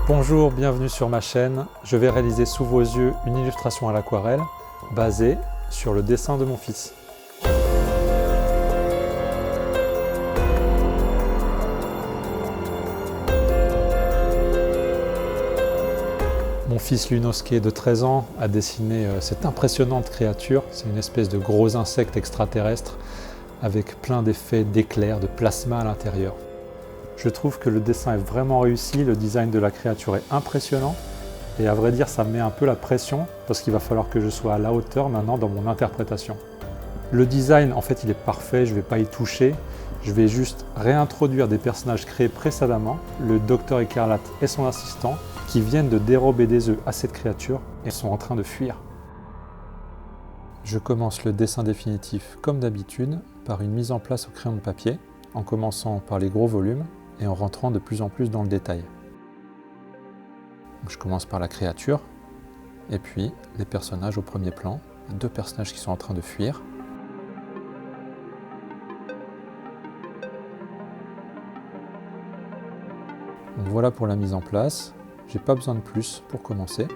Bonjour, bienvenue sur ma chaîne. Je vais réaliser sous vos yeux une illustration à l'aquarelle basée sur le dessin de mon fils. Mon fils Lunosuke de 13 ans a dessiné cette impressionnante créature. C'est une espèce de gros insecte extraterrestre avec plein d'effets d'éclairs, de plasma à l'intérieur. Je trouve que le dessin est vraiment réussi, le design de la créature est impressionnant et à vrai dire ça me met un peu la pression parce qu'il va falloir que je sois à la hauteur maintenant dans mon interprétation. Le design en fait il est parfait, je ne vais pas y toucher, je vais juste réintroduire des personnages créés précédemment, le Docteur Écarlate et son assistant qui viennent de dérober des œufs à cette créature et sont en train de fuir. Je commence le dessin définitif comme d'habitude par une mise en place au crayon de papier en commençant par les gros volumes et en rentrant de plus en plus dans le détail. Je commence par la créature, et puis les personnages au premier plan, deux personnages qui sont en train de fuir. Donc voilà pour la mise en place, j'ai pas besoin de plus pour commencer.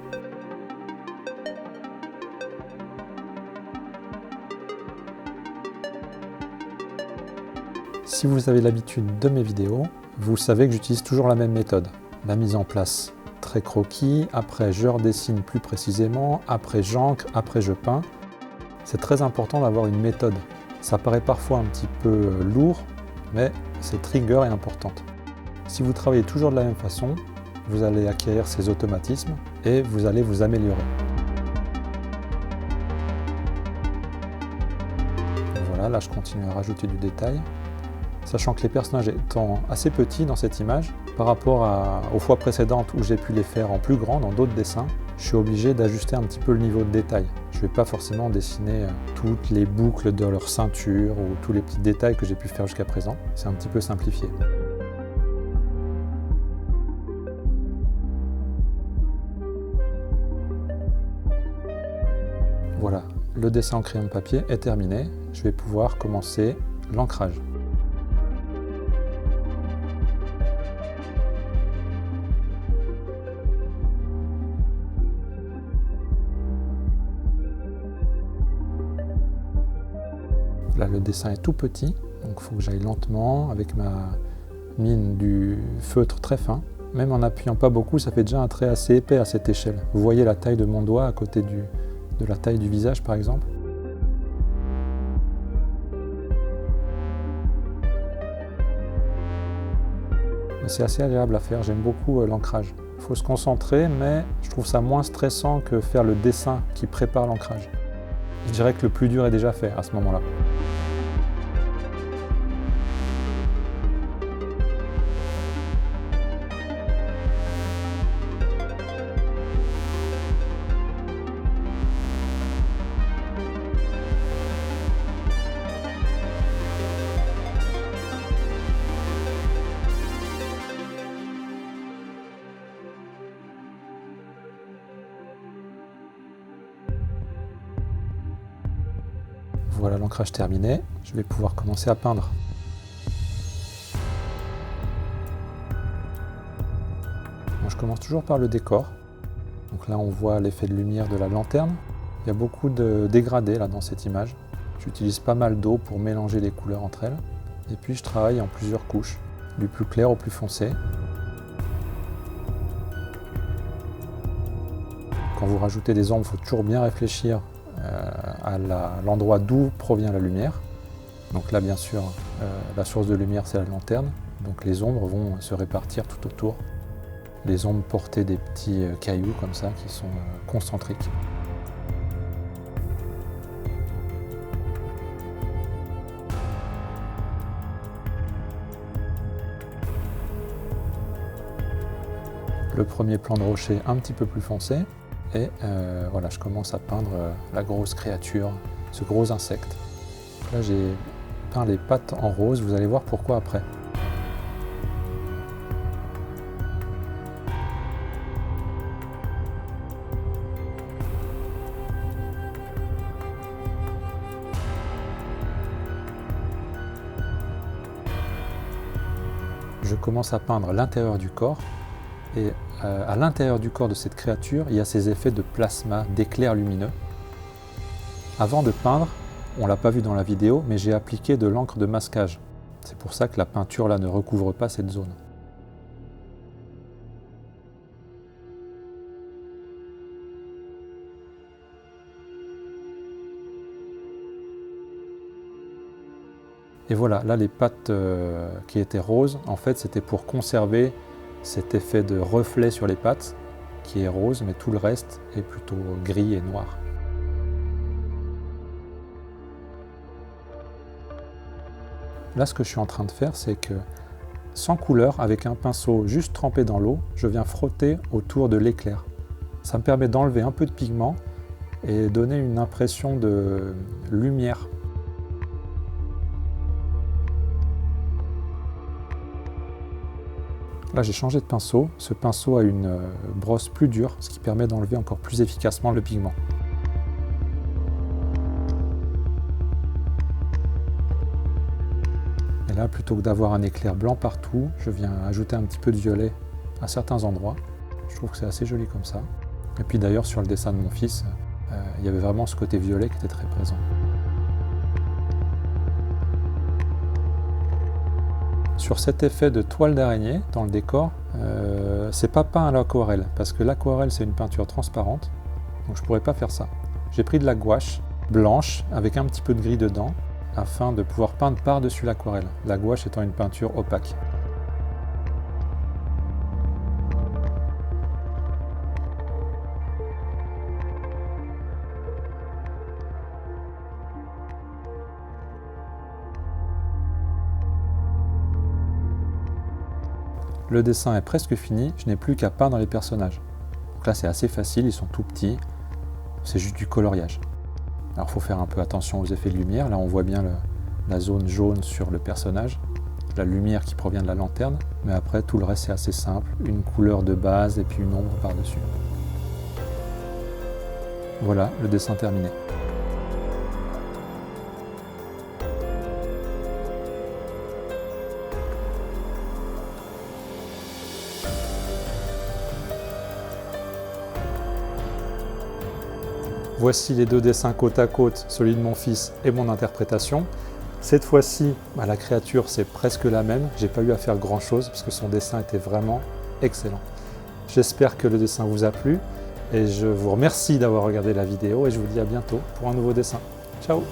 Si vous avez l'habitude de mes vidéos, vous savez que j'utilise toujours la même méthode. La mise en place très croquis, après je redessine plus précisément, après j'encre, après je peins. C'est très important d'avoir une méthode. Ça paraît parfois un petit peu lourd, mais cette rigueur est importante. Si vous travaillez toujours de la même façon, vous allez acquérir ces automatismes et vous allez vous améliorer. Voilà, là je continue à rajouter du détail. Sachant que les personnages étant assez petits dans cette image, par rapport aux fois précédentes où j'ai pu les faire en plus grand dans d'autres dessins, je suis obligé d'ajuster un petit peu le niveau de détail. Je ne vais pas forcément dessiner toutes les boucles de leur ceinture ou tous les petits détails que j'ai pu faire jusqu'à présent. C'est un petit peu simplifié. Voilà, le dessin en crayon de papier est terminé. Je vais pouvoir commencer l'ancrage. Là, le dessin est tout petit, donc il faut que j'aille lentement avec ma mine du feutre très fin. Même en appuyant pas beaucoup, ça fait déjà un trait assez épais à cette échelle. Vous voyez la taille de mon doigt à côté de la taille du visage, par exemple. C'est assez agréable à faire, j'aime beaucoup l'ancrage. Il faut se concentrer, mais je trouve ça moins stressant que faire le dessin qui prépare l'ancrage. Je dirais que le plus dur est déjà fait à ce moment-là. Voilà l'ancrage terminé, je vais pouvoir commencer à peindre. Je commence toujours par le décor. Donc là on voit l'effet de lumière de la lanterne. Il y a beaucoup de dégradés là dans cette image. J'utilise pas mal d'eau pour mélanger les couleurs entre elles. Et puis je travaille en plusieurs couches, du plus clair au plus foncé. Quand vous rajoutez des ombres, il faut toujours bien réfléchir à l'endroit d'où provient la lumière. Donc là bien sûr la source de lumière c'est la lanterne, donc les ombres vont se répartir tout autour. Les ombres portaient des petits cailloux comme ça qui sont concentriques. Le premier plan de rocher un petit peu plus foncé. Et voilà, je commence à peindre la grosse créature, ce gros insecte. Là, j'ai peint les pattes en rose, vous allez voir pourquoi après. Je commence à peindre l'intérieur du corps Et à l'intérieur du corps de cette créature, il y a ces effets de plasma, d'éclairs lumineux. Avant de peindre, on ne l'a pas vu dans la vidéo, mais j'ai appliqué de l'encre de masquage. C'est pour ça que la peinture là ne recouvre pas cette zone. Et voilà, là les pattes qui étaient roses, en fait c'était pour conserver cet effet de reflet sur les pattes, qui est rose, mais tout le reste est plutôt gris et noir. Là, ce que je suis en train de faire, c'est que, sans couleur, avec un pinceau juste trempé dans l'eau, je viens frotter autour de l'éclair. Ça me permet d'enlever un peu de pigment et donner une impression de lumière. Là, j'ai changé de pinceau. Ce pinceau a une brosse plus dure, ce qui permet d'enlever encore plus efficacement le pigment. Et là, plutôt que d'avoir un éclair blanc partout, je viens ajouter un petit peu de violet à certains endroits. Je trouve que c'est assez joli comme ça. Et puis d'ailleurs, sur le dessin de mon fils, il y avait vraiment ce côté violet qui était très présent. Sur cet effet de toile d'araignée dans le décor, c'est pas peint à l'aquarelle, parce que l'aquarelle c'est une peinture transparente, donc je pourrais pas faire ça. J'ai pris de la gouache blanche avec un petit peu de gris dedans, afin de pouvoir peindre par-dessus l'aquarelle, la gouache étant une peinture opaque. Le dessin est presque fini, je n'ai plus qu'à peindre les personnages. Donc là c'est assez facile, ils sont tout petits, c'est juste du coloriage. Alors il faut faire un peu attention aux effets de lumière, là on voit bien la zone jaune sur le personnage, la lumière qui provient de la lanterne, mais après tout le reste c'est assez simple, une couleur de base et puis une ombre par-dessus. Voilà, le dessin terminé. Voici les deux dessins côte à côte, celui de mon fils et mon interprétation. Cette fois-ci, la créature c'est presque la même, j'ai pas eu à faire grand chose parce que son dessin était vraiment excellent. J'espère que le dessin vous a plu et je vous remercie d'avoir regardé la vidéo et je vous dis à bientôt pour un nouveau dessin. Ciao!